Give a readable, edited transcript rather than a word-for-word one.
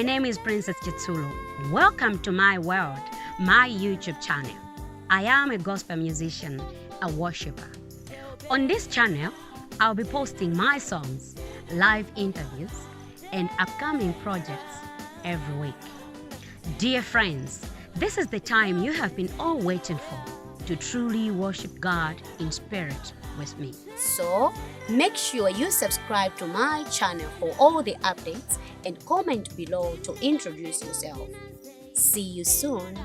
My name is Princess Chitsulo. Welcome to my world, my YouTube channel. I am a gospel musician, a worshiper. On this channel, I'll be posting my songs, live interviews, and upcoming projects every week. Dear friends, this is the time you have been all waiting for to truly worship God in spirit with me. So, make sure you subscribe to my channel for all the updates and comment below to introduce yourself. See you soon.